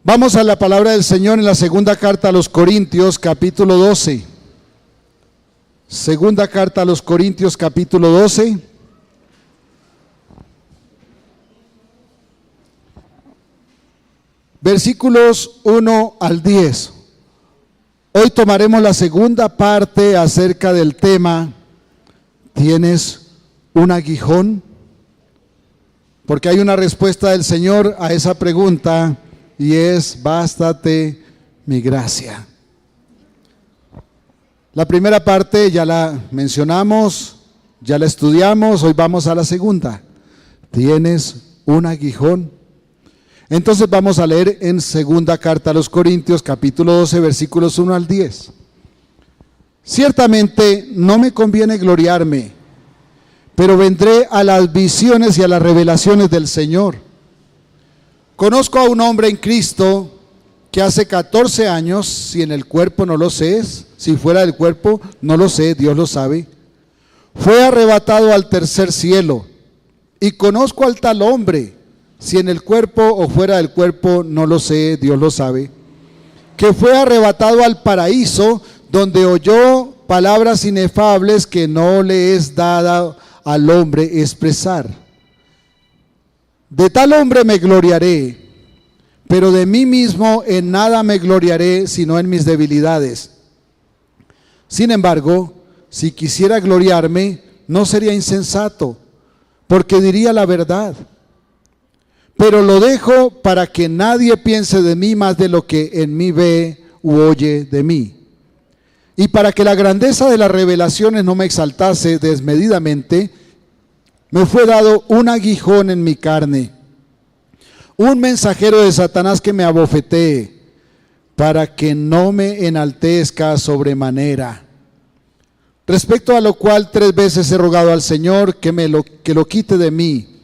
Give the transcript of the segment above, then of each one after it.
Vamos a la palabra del Señor en la segunda carta a los Corintios, capítulo 12. Segunda carta a los Corintios, capítulo 12. Versículos 1 al 10. Hoy tomaremos la segunda parte acerca del tema, ¿tienes un aguijón? Porque hay una respuesta del Señor a esa pregunta y es: bástate mi gracia. La primera parte ya la mencionamos, ya la estudiamos, hoy vamos a la segunda. ¿Tienes un aguijón? Entonces vamos a leer en segunda carta a los Corintios, capítulo 12, versículos 1 al 10. Ciertamente no me conviene gloriarme, pero vendré a las visiones y a las revelaciones del Señor. Conozco a un hombre en Cristo que hace 14 años, si en el cuerpo no lo sé, si fuera del cuerpo no lo sé, Dios lo sabe, fue arrebatado al tercer cielo. Y conozco al tal hombre, si en el cuerpo o fuera del cuerpo no lo sé, Dios lo sabe, que fue arrebatado al paraíso, donde oyó palabras inefables que no le es dada al hombre expresar. De tal hombre me gloriaré, pero de mí mismo en nada me gloriaré, sino en mis debilidades. Sin embargo, si quisiera gloriarme, no sería insensato, porque diría la verdad. Pero lo dejo para que nadie piense de mí más de lo que en mí ve u oye de mí. Y para que la grandeza de las revelaciones no me exaltase desmedidamente, me fue dado un aguijón en mi carne, un mensajero de Satanás que me abofetee, para que no me enaltezca sobremanera. Respecto a lo cual 3 veces he rogado al Señor que lo quite de mí.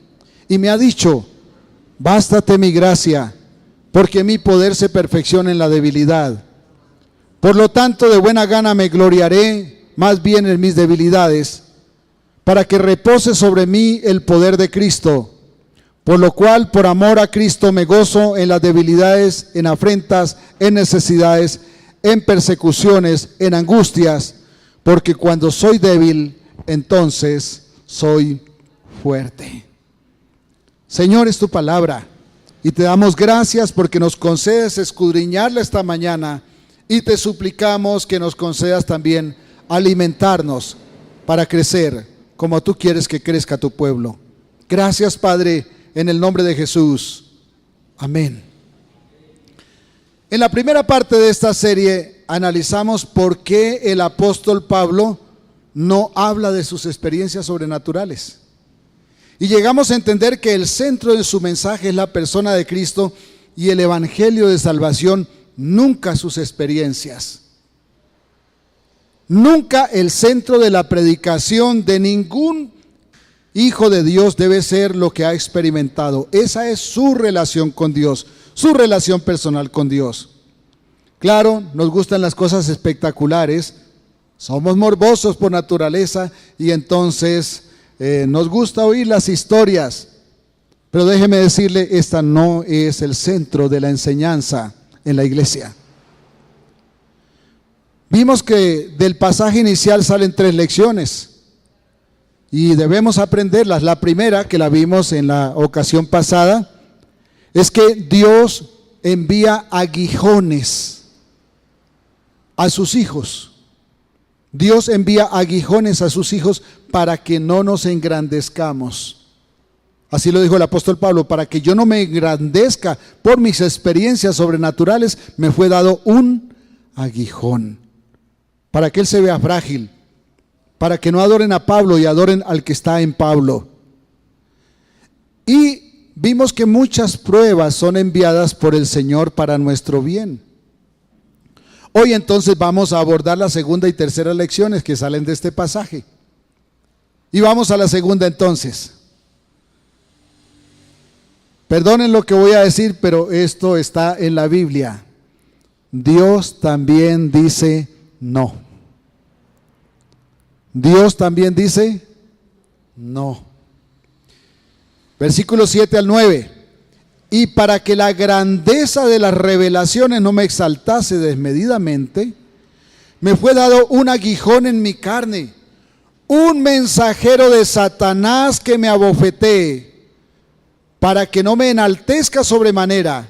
Y me ha dicho: bástate mi gracia, porque mi poder se perfecciona en la debilidad. Por lo tanto, de buena gana me gloriaré más bien en mis debilidades, para que repose sobre mí el poder de Cristo. Por lo cual, por amor a Cristo, me gozo en las debilidades, en afrentas, en necesidades, en persecuciones, en angustias, porque cuando soy débil, entonces soy fuerte. Señor, es tu palabra y te damos gracias porque nos concedes escudriñarla esta mañana, y te suplicamos que nos concedas también alimentarnos para crecer como tú quieres que crezca tu pueblo. Gracias, Padre, en el nombre de Jesús. Amén. En la primera parte de esta serie analizamos por qué el apóstol Pablo no habla de sus experiencias sobrenaturales. Y llegamos a entender que el centro de su mensaje es la persona de Cristo y el evangelio de salvación, nunca sus experiencias. Nunca el centro de la predicación de ningún hijo de Dios debe ser lo que ha experimentado. Esa es su relación con Dios, su relación personal con Dios. Claro, nos gustan las cosas espectaculares, somos morbosos por naturaleza y entonces nos gusta oír las historias, pero déjeme decirle, esta no es el centro de la enseñanza en la iglesia. Vimos que del pasaje inicial salen 3 lecciones y debemos aprenderlas. La primera, que la vimos en la ocasión pasada, es que Dios envía aguijones a sus hijos. Dios envía aguijones a sus hijos para que no nos engrandezcamos. Así lo dijo el apóstol Pablo: para que yo no me engrandezca por mis experiencias sobrenaturales, me fue dado un aguijón. Para que él se vea frágil, para que no adoren a Pablo y adoren al que está en Pablo. Y vimos que muchas pruebas son enviadas por el Señor para nuestro bien. Hoy entonces vamos a abordar la segunda y tercera lecciones que salen de este pasaje. Y vamos a la segunda entonces. Perdonen lo que voy a decir, pero esto está en la Biblia. Dios también dice no. Dios también dice no. Versículos 7 al 9. y para que la grandeza de las revelaciones no me exaltase desmedidamente, me fue dado un aguijón en mi carne, un mensajero de Satanás que me abofetee, para que no me enaltezca sobremanera,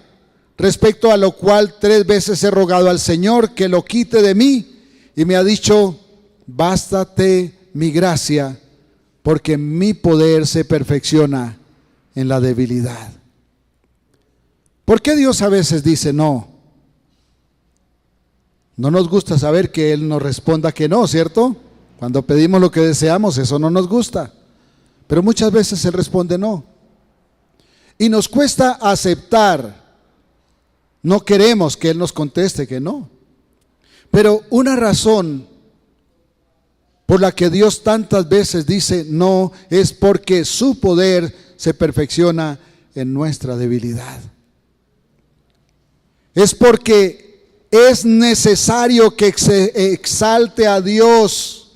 respecto a lo cual 3 veces he rogado al Señor que lo quite de mí, y me ha dicho: bástate mi gracia, porque mi poder se perfecciona en la debilidad. ¿Por qué Dios a veces dice no? No nos gusta saber que Él nos responda que no, ¿cierto? Cuando pedimos lo que deseamos, eso no nos gusta. Pero muchas veces Él responde no. Y nos cuesta aceptar. No queremos que Él nos conteste que no. Pero una razón por la que Dios tantas veces dice no es porque su poder se perfecciona en nuestra debilidad. Es porque es necesario que se exalte a Dios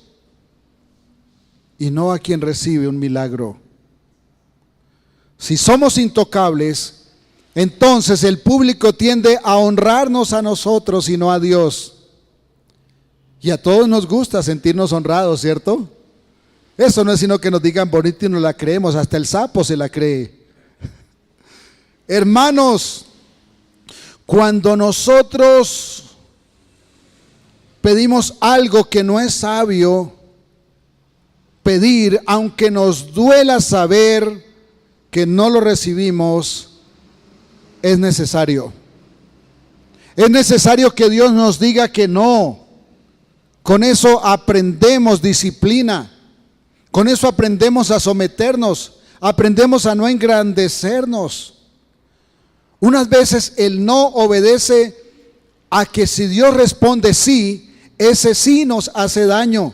y no a quien recibe un milagro. Si somos intocables, entonces el público tiende a honrarnos a nosotros y no a Dios. Y a todos nos gusta sentirnos honrados, ¿cierto? Eso no es sino que nos digan bonito y nos la creemos, hasta el sapo se la cree. Hermanos, cuando nosotros pedimos algo que no es sabio pedir, aunque nos duela saber que no lo recibimos, es necesario. Es necesario que Dios nos diga que no. Con eso aprendemos disciplina. Con eso aprendemos a someternos. Aprendemos a no engrandecernos. Unas veces el no obedece a que si Dios responde sí, ese sí nos hace daño.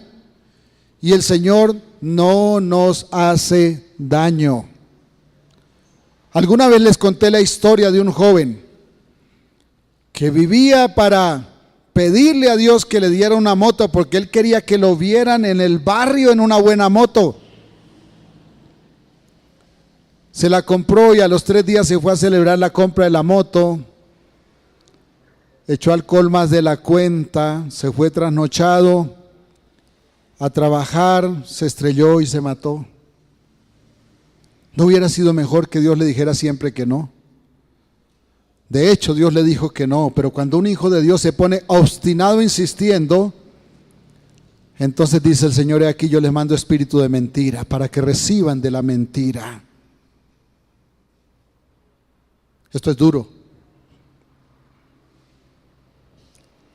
Y el Señor no nos hace daño. Alguna vez les conté la historia de un joven que vivía para pedirle a Dios que le diera una moto porque él quería que lo vieran en el barrio en una buena moto. Se la compró y a los 3 días se fue a celebrar la compra de la moto. Echó alcohol más de la cuenta, se fue trasnochado a trabajar, se estrelló y se mató. ¿No hubiera sido mejor que Dios le dijera siempre que no? De hecho, Dios le dijo que no, pero cuando un hijo de Dios se pone obstinado insistiendo, entonces dice el Señor: he aquí yo les mando espíritu de mentira para que reciban de la mentira. Esto es duro.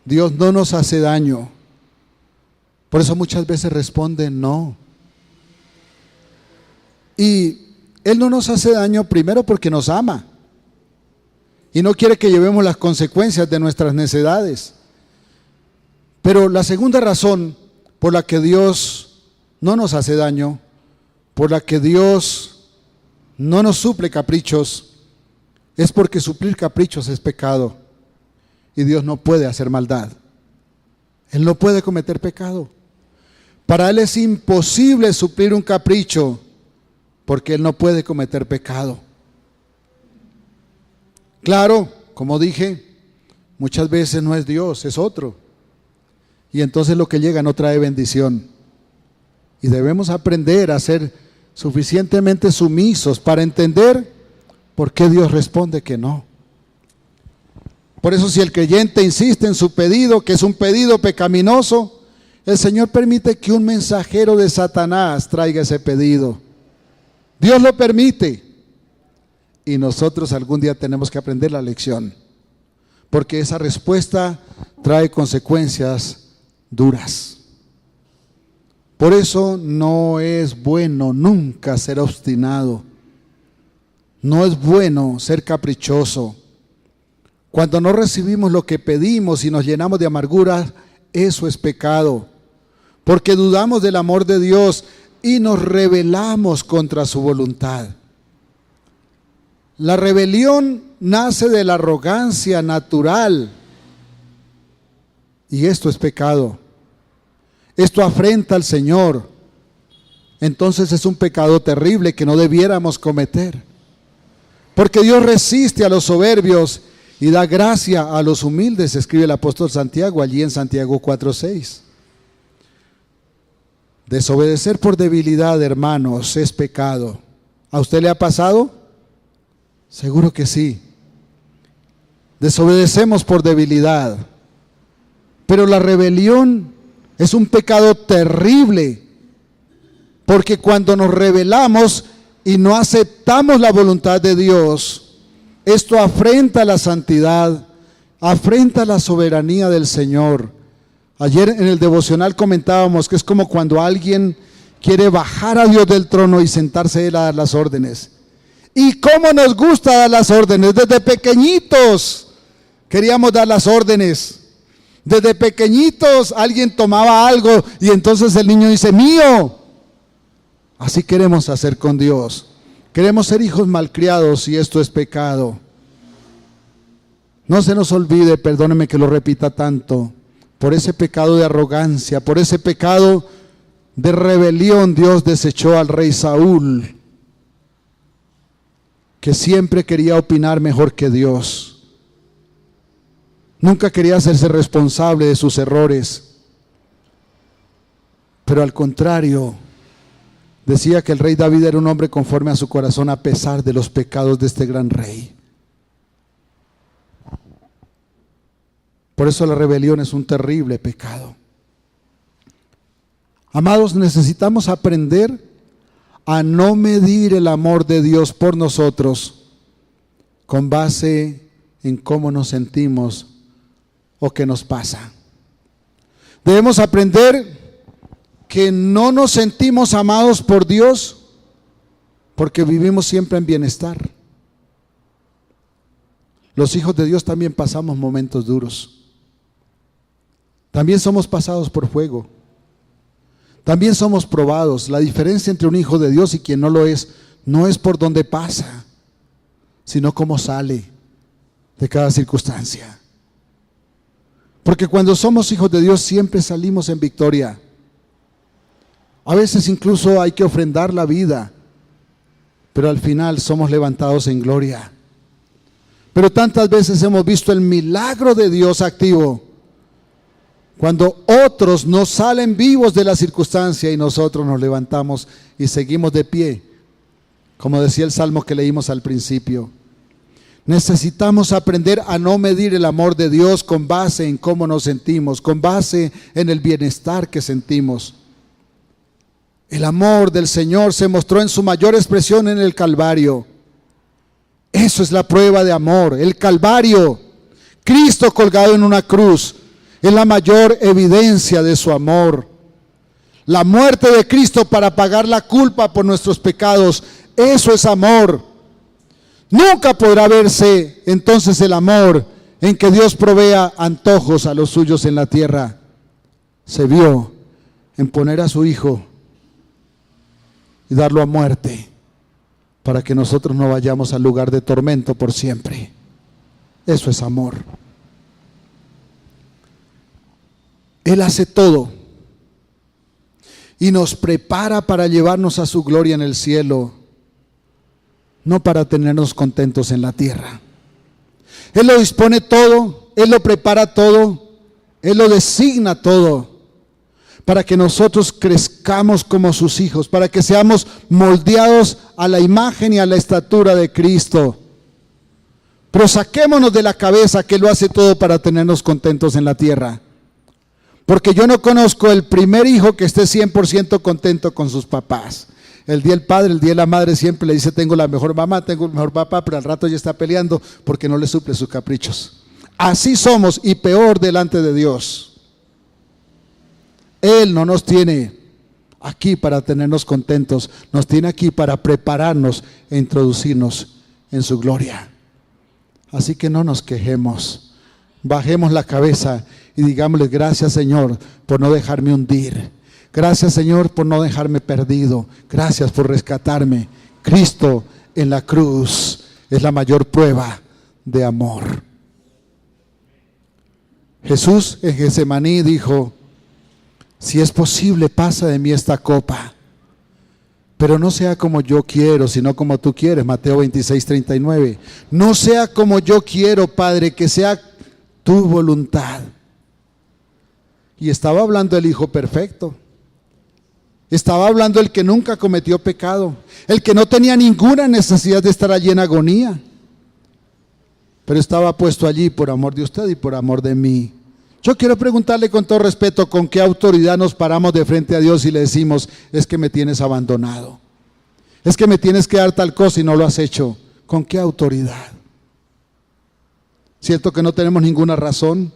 Dios no nos hace daño. Por eso muchas veces responde no. Y Él no nos hace daño primero porque nos ama y no quiere que llevemos las consecuencias de nuestras necedades. Pero la segunda razón por la que Dios no nos hace daño, por la que Dios no nos suple caprichos, es porque suplir caprichos es pecado y Dios no puede hacer maldad. Él no puede cometer pecado. Para Él es imposible suplir un capricho porque Él no puede cometer pecado. Claro, como dije, muchas veces no es Dios, es otro. Y entonces lo que llega no trae bendición. Y debemos aprender a ser suficientemente sumisos para entender por qué Dios responde que no. Por eso si el creyente insiste en su pedido, que es un pedido pecaminoso, el Señor permite que un mensajero de Satanás traiga ese pedido. Dios lo permite. Y nosotros algún día tenemos que aprender la lección, porque esa respuesta trae consecuencias duras. Por eso no es bueno nunca ser obstinado. No es bueno ser caprichoso. Cuando no recibimos lo que pedimos y nos llenamos de amargura, eso es pecado, porque dudamos del amor de Dios y nos rebelamos contra su voluntad. La rebelión nace de la arrogancia natural y esto es pecado. Esto afrenta al Señor. Entonces es un pecado terrible que no debiéramos cometer. Porque Dios resiste a los soberbios y da gracia a los humildes, escribe el apóstol Santiago allí en Santiago 4:6. Desobedecer por debilidad, hermanos, es pecado. ¿A usted le ha pasado? Seguro que sí. Desobedecemos por debilidad. Pero la rebelión es un pecado terrible, porque cuando nos rebelamos y no aceptamos la voluntad de Dios, esto afrenta la santidad, afrenta la soberanía del Señor. Ayer en el devocional comentábamos que es como cuando alguien quiere bajar a Dios del trono y sentarse él a dar las órdenes. ¿Y cómo nos gusta dar las órdenes? Desde pequeñitos queríamos dar las órdenes. Desde pequeñitos alguien tomaba algo y entonces el niño dice, mío. Así queremos hacer con Dios. Queremos ser hijos malcriados y esto es pecado. No se nos olvide, perdóneme que lo repita tanto, por ese pecado de arrogancia, por ese pecado de rebelión, Dios desechó al rey Saúl, que siempre quería opinar mejor que Dios. Nunca quería hacerse responsable de sus errores, pero al contrario, decía que el rey David era un hombre conforme a su corazón a pesar de los pecados de este gran rey. Por eso la rebelión es un terrible pecado. Amados, necesitamos aprender a no medir el amor de Dios por nosotros con base en cómo nos sentimos o qué nos pasa. Debemos aprender que no nos sentimos amados por Dios porque vivimos siempre en bienestar. Los hijos de Dios también pasamos momentos duros. También somos pasados por fuego. También somos probados. La diferencia entre un hijo de Dios y quien no lo es, no es por dónde pasa, sino cómo sale de cada circunstancia. Porque cuando somos hijos de Dios siempre salimos en victoria. A veces incluso hay que ofrendar la vida, pero al final somos levantados en gloria. Pero tantas veces hemos visto el milagro de Dios activo, cuando otros no salen vivos de la circunstancia y nosotros nos levantamos y seguimos de pie, como decía el salmo que leímos al principio. Necesitamos aprender a no medir el amor de Dios con base en cómo nos sentimos, con base en el bienestar que sentimos. El amor del Señor se mostró en su mayor expresión en el Calvario. Eso es la prueba de amor, el Calvario. Cristo colgado en una cruz es la mayor evidencia de su amor. La muerte de Cristo para pagar la culpa por nuestros pecados, eso es amor. Nunca podrá verse entonces el amor en que Dios provea antojos a los suyos en la tierra. Se vio en poner a su Hijo y darlo a muerte para que nosotros no vayamos al lugar de tormento por siempre. Eso es amor. Él hace todo y nos prepara para llevarnos a su gloria en el cielo, no para tenernos contentos en la tierra. Él lo dispone todo, Él lo prepara todo, Él lo designa todo, para que nosotros crezcamos como sus hijos, para que seamos moldeados a la imagen y a la estatura de Cristo. Pero saquémonos de la cabeza que Él lo hace todo para tenernos contentos en la tierra. Porque yo no conozco el primer hijo que esté 100% contento con sus papás. El día del padre, el día de la madre siempre le dice, tengo la mejor mamá, tengo el mejor papá, pero al rato ya está peleando porque no le suple sus caprichos. Así somos y peor delante de Dios. Él no nos tiene aquí para tenernos contentos, nos tiene aquí para prepararnos e introducirnos en su gloria. Así que no nos quejemos, bajemos la cabeza y digámosle gracias Señor por no dejarme hundir. Gracias Señor por no dejarme perdido. Gracias por rescatarme. Cristo en la cruz es la mayor prueba de amor. Jesús en Getsemaní dijo, si es posible pasa de mí esta copa, Pero no sea como yo quiero, sino como tú quieres. Mateo 26:39. No sea como yo quiero, Padre, que sea tu voluntad. Y estaba hablando el Hijo perfecto. Estaba hablando el que nunca cometió pecado, el que no tenía ninguna necesidad de estar allí en agonía, pero estaba puesto allí por amor de usted y por amor de mí. Yo quiero preguntarle con todo respeto, ¿con qué autoridad nos paramos de frente a Dios y le decimos, es que me tienes abandonado? Es que me tienes que dar tal cosa y no lo has hecho. ¿Con qué autoridad? ¿Cierto que no tenemos ninguna razón?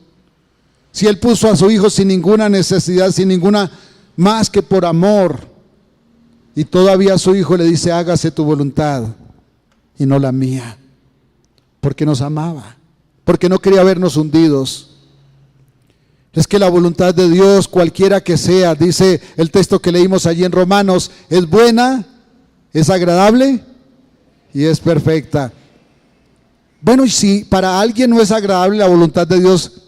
Si Él puso a su Hijo sin ninguna necesidad, sin ninguna más que por amor, y todavía a su Hijo le dice, hágase tu voluntad y no la mía, porque nos amaba, porque no quería vernos hundidos. Es que la voluntad de Dios, cualquiera que sea, dice el texto que leímos allí en Romanos, es buena, es agradable y es perfecta. Bueno, y si para alguien no es agradable la voluntad de Dios,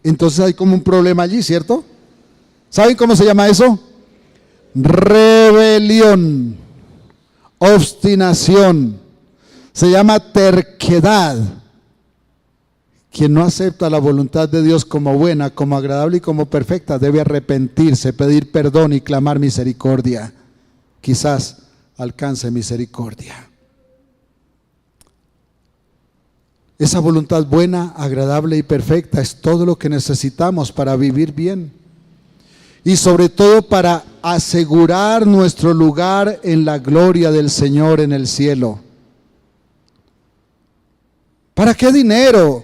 entonces hay como un problema allí, ¿cierto? ¿Saben cómo se llama eso? Rebelión, obstinación, se llama terquedad. Quien no acepta la voluntad de Dios como buena, como agradable y como perfecta, debe arrepentirse, pedir perdón y clamar misericordia. Quizás alcance misericordia. Esa voluntad buena, agradable y perfecta es todo lo que necesitamos para vivir bien. Y sobre todo para asegurar nuestro lugar en la gloria del Señor en el cielo. ¿Para qué dinero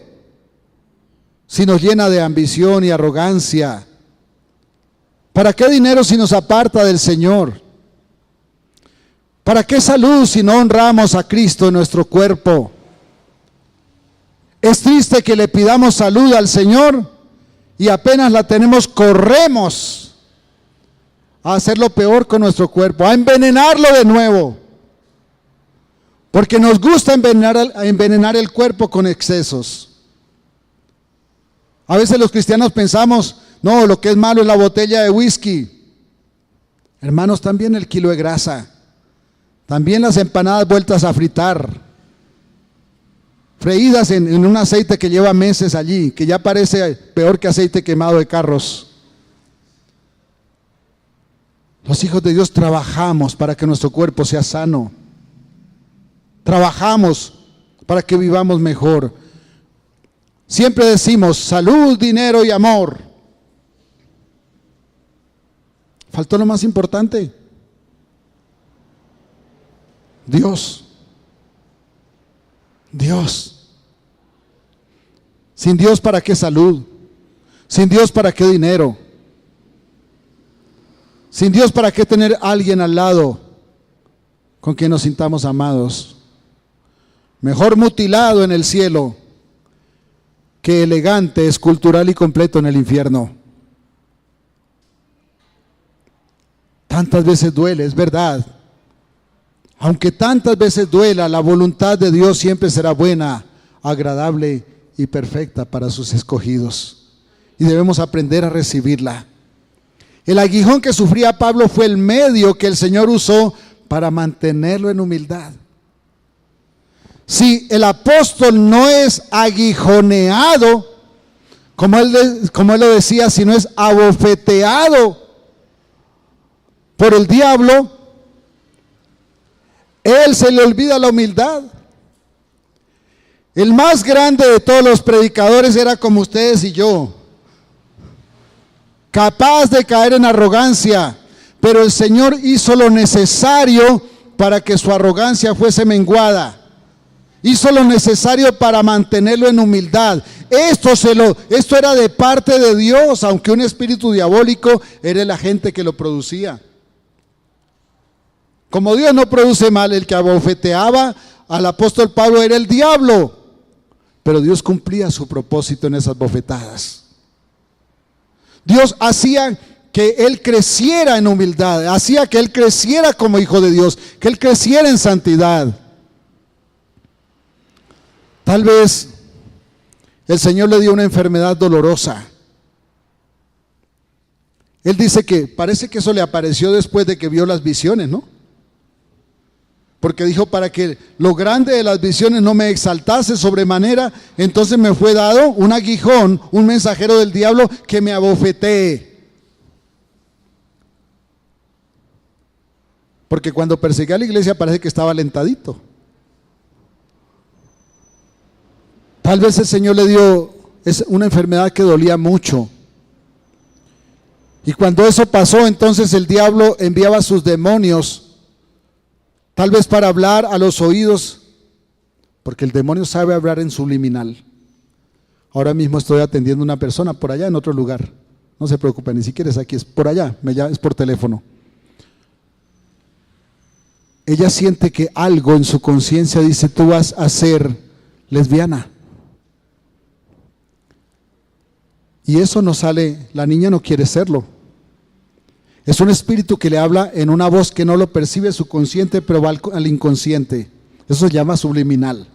si nos llena de ambición y arrogancia? ¿Para qué dinero si nos aparta del Señor? ¿Para qué salud si no honramos a Cristo en nuestro cuerpo? Es triste que le pidamos salud al Señor y apenas la tenemos, corremos a hacer lo peor con nuestro cuerpo, a envenenarlo de nuevo, porque nos gusta envenenar el cuerpo con excesos. A veces los cristianos pensamos, no, lo que es malo es la botella de whisky. Hermanos, también el kilo de grasa, también las empanadas vueltas a fritar, freídas en un aceite que lleva meses allí, que ya parece peor que aceite quemado de carros. Los hijos de Dios trabajamos para que nuestro cuerpo sea sano. Trabajamos para que vivamos mejor. Siempre decimos salud, dinero y amor. Faltó lo más importante. Dios. Dios. Sin Dios, ¿para qué salud? Sin Dios, ¿para qué dinero? Sin Dios, ¿para qué tener a alguien al lado con quien nos sintamos amados? Mejor mutilado en el cielo que elegante, escultural y completo en el infierno. Tantas veces duele, es verdad. Aunque tantas veces duela, la voluntad de Dios siempre será buena, agradable y perfecta para sus escogidos. Y debemos aprender a recibirla. El aguijón que sufría Pablo fue el medio que el Señor usó para mantenerlo en humildad. Si el apóstol no es aguijoneado, como él lo decía, si no es abofeteado por el diablo, él se le olvida la humildad. El más grande de todos los predicadores era como ustedes y yo, capaz de caer en arrogancia, pero el Señor hizo lo necesario para que su arrogancia fuese menguada. Hizo lo necesario para mantenerlo en humildad. Esto era de parte de Dios, aunque un espíritu diabólico era el agente que lo producía. Como Dios no produce mal, el que abofeteaba al apóstol Pablo era el diablo, pero Dios cumplía su propósito en esas bofetadas. Dios hacía que él creciera en humildad, hacía que él creciera como hijo de Dios, que él creciera en santidad. Tal vez el Señor le dio una enfermedad dolorosa. Él dice que parece que eso le apareció después de que vio las visiones, ¿no? porque dijo, para que lo grande de las visiones no me exaltase sobremanera, entonces me fue dado un aguijón, un mensajero del diablo que me abofetee. Porque cuando perseguía a la iglesia parece que estaba alentadito. Tal vez el Señor le dio una enfermedad que dolía mucho. Y cuando eso pasó, entonces el diablo enviaba a sus demonios, tal vez para hablar a los oídos, porque el demonio sabe hablar en subliminal. Ahora mismo estoy atendiendo a una persona por allá en otro lugar. No se preocupen, ni siquiera es aquí, es por allá, es por teléfono. Ella siente que algo en su conciencia dice, tú vas a ser lesbiana. Y eso no sale, la niña no quiere serlo. Es un espíritu que le habla en una voz que no lo percibe su consciente, pero va al inconsciente. Eso se llama subliminal.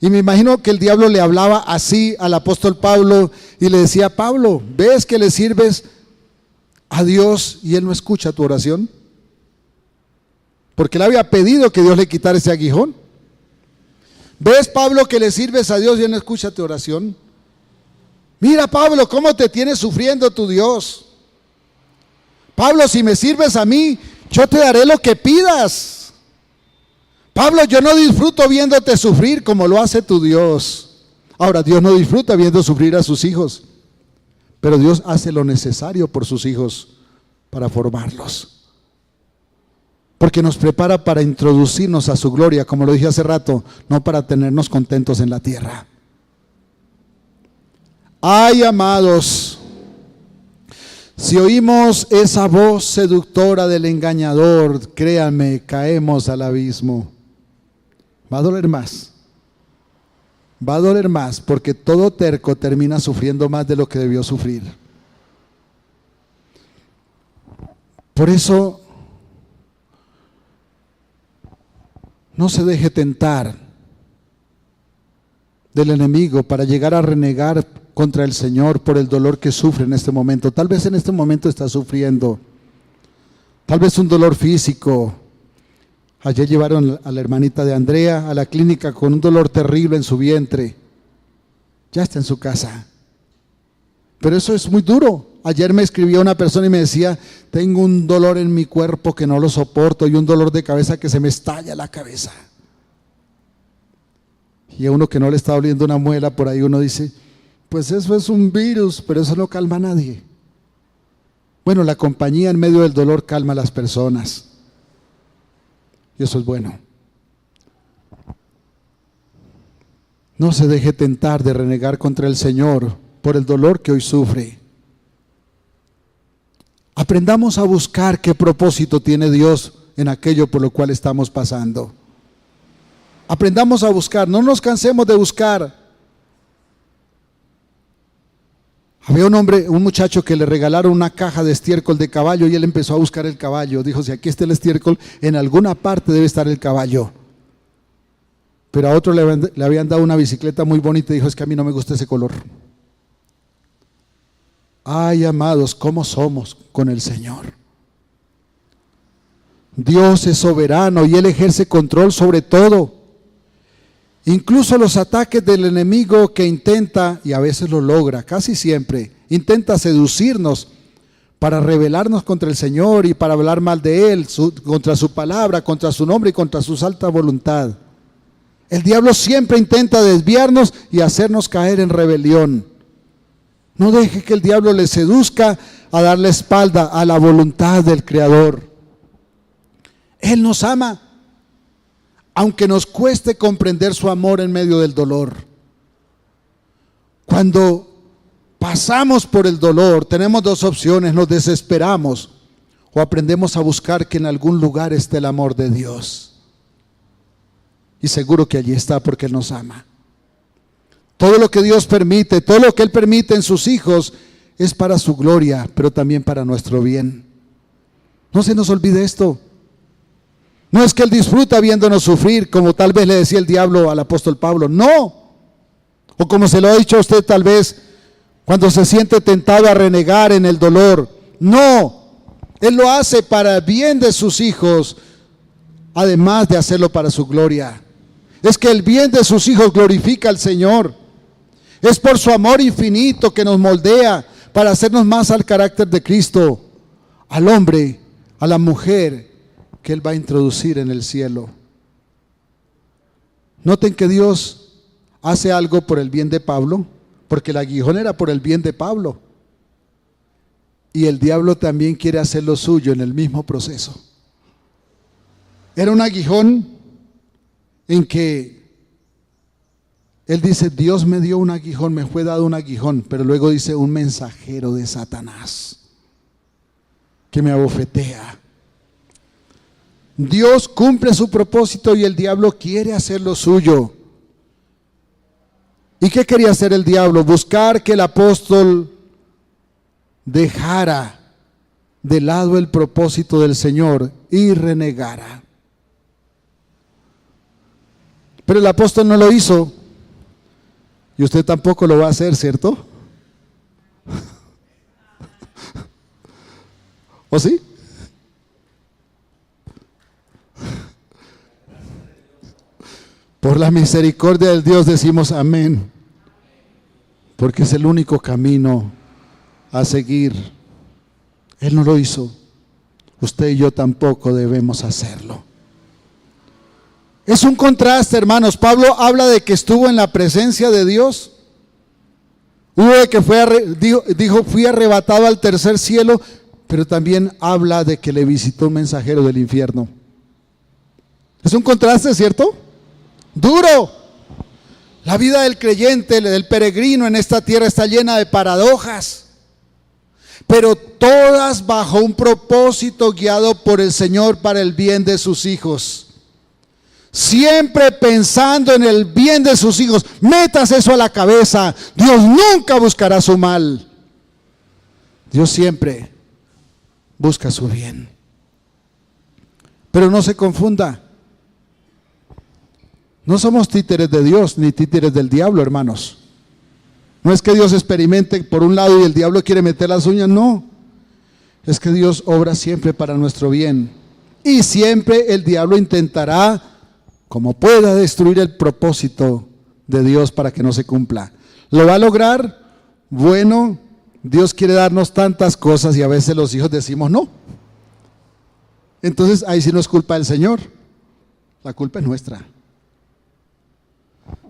Y me imagino que el diablo le hablaba así al apóstol Pablo y le decía, Pablo, ¿ves que le sirves a Dios y Él no escucha tu oración? Porque Él había pedido que Dios le quitara ese aguijón. ¿Ves, Pablo, que le sirves a Dios y Él no escucha tu oración? Mira, Pablo, cómo te tiene sufriendo tu Dios. Pablo, si me sirves a mí, yo te daré lo que pidas. Pablo, yo no disfruto viéndote sufrir como lo hace tu Dios. Ahora, Dios no disfruta viendo sufrir a sus hijos, pero Dios hace lo necesario por sus hijos para formarlos. Porque nos prepara para introducirnos a su gloria, como lo dije hace rato, no para tenernos contentos en la tierra. Ay, amados, si oímos esa voz seductora del engañador, créanme, caemos al abismo. Va a doler más. Va a doler más, porque todo terco termina sufriendo más de lo que debió sufrir. Por eso, no se deje tentar del enemigo para llegar a renegar contra el Señor por el dolor que sufre en este momento. Tal vez en este momento está sufriendo, tal vez un dolor físico. Ayer llevaron a la hermanita de Andrea a la clínica con un dolor terrible en su vientre. Ya está en su casa. Pero eso es muy duro. Ayer me escribió una persona y me decía, tengo un dolor en mi cuerpo que no lo soporto y un dolor de cabeza que se me estalla la cabeza. Y a uno que no le está doliendo una muela, por ahí uno dice, pues eso es un virus, pero eso no calma a nadie. Bueno, la compañía en medio del dolor calma a las personas. Y eso es bueno. No se deje tentar de renegar contra el Señor por el dolor que hoy sufre. Aprendamos a buscar qué propósito tiene Dios en aquello por lo cual estamos pasando. Aprendamos a buscar, no nos cansemos de buscar. Había un muchacho que le regalaron una caja de estiércol de caballo y él empezó a buscar el caballo. Dijo, si aquí está el estiércol, en alguna parte debe estar el caballo. Pero a otro le habían dado una bicicleta muy bonita y dijo, es que a mí no me gusta ese color. Ay, amados, ¿cómo somos con el Señor? Dios es soberano y Él ejerce control sobre todo. Incluso los ataques del enemigo que intenta, y a veces lo logra, casi siempre, intenta seducirnos para rebelarnos contra el Señor y para hablar mal de Él, contra su palabra, contra su nombre y contra su santa voluntad. El diablo siempre intenta desviarnos y hacernos caer en rebelión. No deje que el diablo le seduzca a dar la espalda a la voluntad del Creador. Él nos ama, aunque nos cueste comprender su amor en medio del dolor. Cuando pasamos por el dolor, tenemos dos opciones: nos desesperamos o aprendemos a buscar que en algún lugar esté el amor de Dios. Y seguro que allí está, porque Él nos ama. Todo lo que Dios permite, todo lo que Él permite en sus hijos es para su gloria, pero también para nuestro bien. No se nos olvide esto. No es que Él disfruta viéndonos sufrir, como tal vez le decía el diablo al apóstol Pablo, no. O como se lo ha dicho a usted tal vez, cuando se siente tentado a renegar en el dolor. No, Él lo hace para el bien de sus hijos, además de hacerlo para su gloria. Es que el bien de sus hijos glorifica al Señor. Es por su amor infinito que nos moldea para hacernos más al carácter de Cristo, al hombre, a la mujer que Él va a introducir en el cielo. Noten que Dios hace algo por el bien de Pablo, porque el aguijón era por el bien de Pablo. Y el diablo también quiere hacer lo suyo en el mismo proceso. Era un aguijón en que él dice, Dios me dio un aguijón, me fue dado un aguijón, pero luego dice un mensajero de Satanás que me abofetea. Dios cumple su propósito y el diablo quiere hacer lo suyo. ¿Y qué quería hacer el diablo? Buscar que el apóstol dejara de lado el propósito del Señor y renegara. Pero el apóstol no lo hizo. Y usted tampoco lo va a hacer, ¿cierto? ¿O sí? Por la misericordia del Dios decimos amén. Porque es el único camino a seguir. Él no lo hizo. Usted y yo tampoco debemos hacerlo. Es un contraste, hermanos. Pablo habla de que estuvo en la presencia de Dios. Hubo de que dijo, fui arrebatado al tercer cielo, pero también habla de que le visitó un mensajero del infierno. Es un contraste, ¿cierto? Duro. La vida del creyente, del peregrino en esta tierra está llena de paradojas, pero todas bajo un propósito guiado por el Señor para el bien de sus hijos. Siempre pensando en el bien de sus hijos. Metas eso a la cabeza. Dios nunca buscará su mal. Dios siempre busca su bien. Pero no se confunda. No somos títeres de Dios ni títeres del diablo, hermanos. No es que Dios experimente por un lado y el diablo quiere meter las uñas, no. Es que Dios obra siempre para nuestro bien. Y siempre el diablo intentará, como pueda, destruir el propósito de Dios para que no se cumpla. ¿Lo va a lograr? Bueno, Dios quiere darnos tantas cosas y a veces los hijos decimos no. Entonces ahí sí no es culpa del Señor, la culpa es nuestra.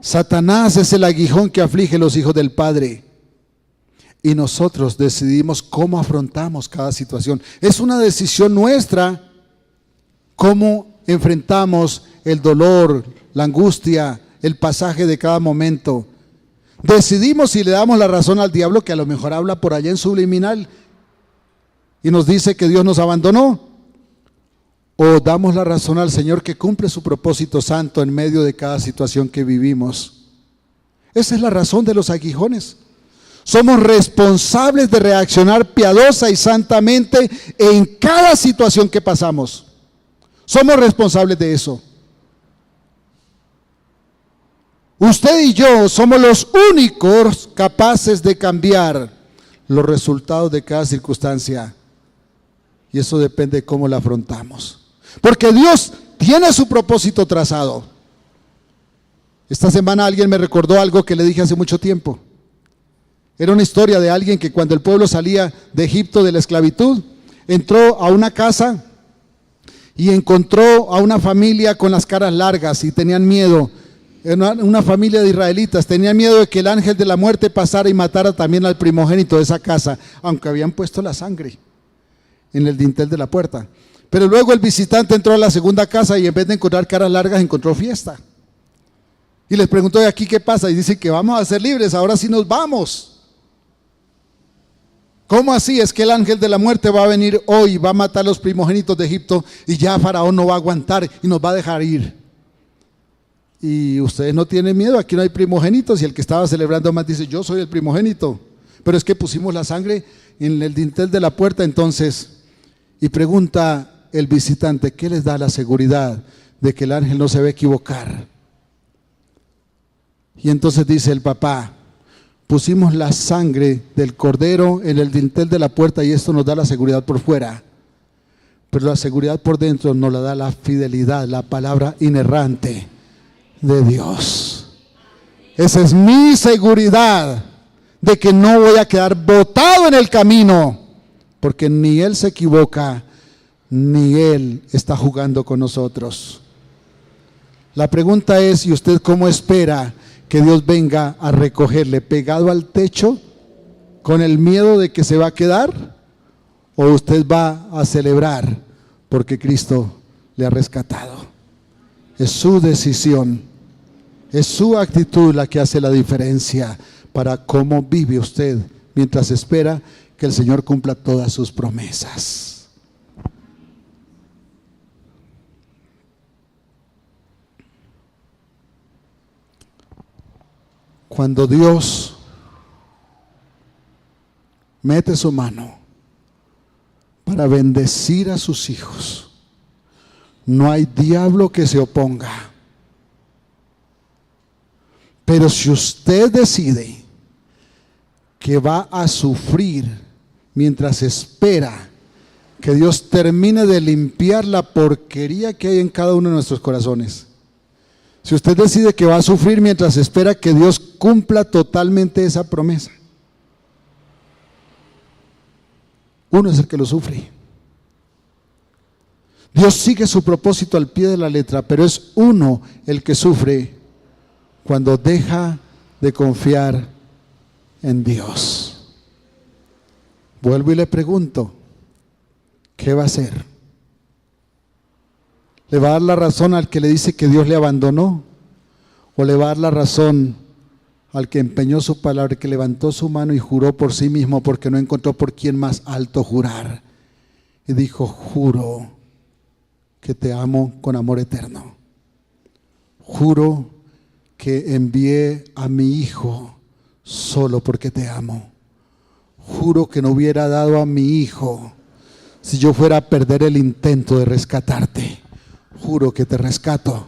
Satanás es el aguijón que aflige a los hijos del Padre y nosotros decidimos cómo afrontamos cada situación. Es una decisión nuestra cómo enfrentamos el dolor, la angustia, el pasaje de cada momento. Decidimos si le damos la razón al diablo, que a lo mejor habla por allá en subliminal y nos dice que Dios nos abandonó, o damos la razón al Señor que cumple su propósito santo en medio de cada situación que vivimos. Esa es la razón de los aguijones. Somos responsables de reaccionar piadosa y santamente en cada situación que pasamos. Somos responsables de eso. Usted y yo somos los únicos capaces de cambiar los resultados de cada circunstancia. Y eso depende de cómo la afrontamos. Porque Dios tiene su propósito trazado. Esta semana alguien me recordó algo que le dije hace mucho tiempo. Era una historia de alguien que cuando el pueblo salía de Egipto de la esclavitud, entró a una casa y encontró a una familia con las caras largas y tenían miedo. Era una familia de israelitas, tenían miedo de que el ángel de la muerte pasara y matara también al primogénito de esa casa, aunque habían puesto la sangre en el dintel de la puerta. Pero luego el visitante entró a la segunda casa y en vez de encontrar caras largas encontró fiesta. Y les preguntó, ¿y aquí qué pasa? Y dicen que vamos a ser libres, ahora sí nos vamos. ¿Cómo así? Es que el ángel de la muerte va a venir hoy, va a matar a los primogénitos de Egipto y ya Faraón no va a aguantar y nos va a dejar ir. Y ustedes no tienen miedo, aquí no hay primogénitos. Y el que estaba celebrando más dice, yo soy el primogénito. Pero es que pusimos la sangre en el dintel de la puerta entonces. Y pregunta el visitante, ¿qué les da la seguridad de que el ángel no se va a equivocar? Y entonces dice el papá, pusimos la sangre del cordero en el dintel de la puerta y esto nos da la seguridad por fuera. pero la seguridad por dentro nos la da la fidelidad, la palabra inerrante de Dios. Esa es mi seguridad, de que no voy a quedar botado en el camino, porque ni Él se equivoca, ni Él está jugando con nosotros. La pregunta es, ¿y usted cómo espera que Dios venga a recogerle? ¿Pegado al techo con el miedo de que se va a quedar? ¿O usted va a celebrar porque Cristo le ha rescatado? Es su decisión, es su actitud la que hace la diferencia para cómo vive usted mientras espera que el Señor cumpla todas sus promesas. Cuando Dios mete su mano para bendecir a sus hijos, no hay diablo que se oponga. Pero si usted decide que va a sufrir mientras espera que Dios termine de limpiar la porquería que hay en cada uno de nuestros corazones, si usted decide que va a sufrir mientras espera que Dios cumpla totalmente esa promesa, uno es el que lo sufre. Dios sigue su propósito al pie de la letra, pero es uno el que sufre cuando deja de confiar en Dios. Vuelvo y le pregunto, ¿qué va a hacer? ¿Le va a dar la razón al que le dice que Dios le abandonó? ¿O le va a dar la razón al que empeñó su palabra, que levantó su mano y juró por sí mismo porque no encontró por quién más alto jurar? Y dijo, juro que te amo con amor eterno. Juro que envié a mi hijo solo porque te amo. Juro que no hubiera dado a mi hijo si yo fuera a perder el intento de rescatarte. Juro que te rescato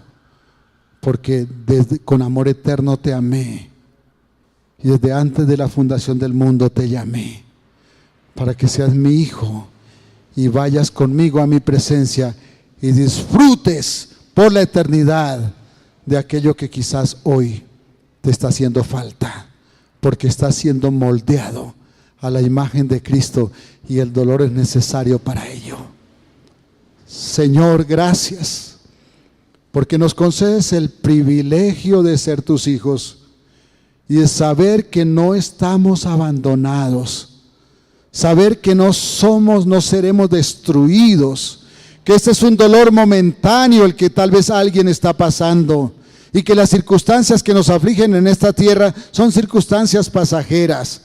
porque con amor eterno te amé, y desde antes de la fundación del mundo te llamé para que seas mi hijo y vayas conmigo a mi presencia y disfrutes por la eternidad de aquello que quizás hoy te está haciendo falta, porque estás siendo moldeado a la imagen de Cristo y el dolor es necesario para ello. Señor, gracias porque nos concedes el privilegio de ser tus hijos y de saber que no estamos abandonados, saber que no seremos destruidos, que este es un dolor momentáneo el que tal vez alguien está pasando y que las circunstancias que nos afligen en esta tierra son circunstancias pasajeras.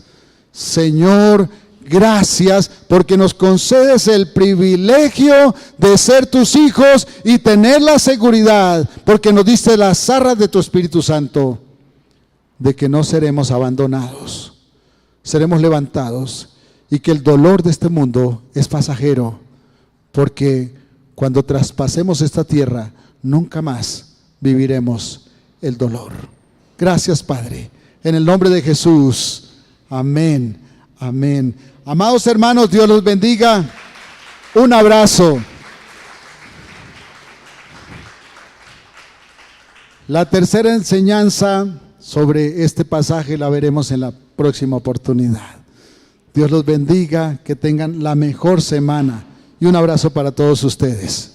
Señor, gracias porque nos concedes el privilegio de ser tus hijos y tener la seguridad, porque nos diste las arras de tu Espíritu Santo, de que no seremos abandonados, seremos levantados y que el dolor de este mundo es pasajero, porque cuando traspasemos esta tierra nunca más viviremos el dolor. Gracias, Padre, en el nombre de Jesús. Amén, amén. Amados hermanos, Dios los bendiga. Un abrazo. La tercera enseñanza sobre este pasaje la veremos en la próxima oportunidad. Dios los bendiga, que tengan la mejor semana y un abrazo para todos ustedes.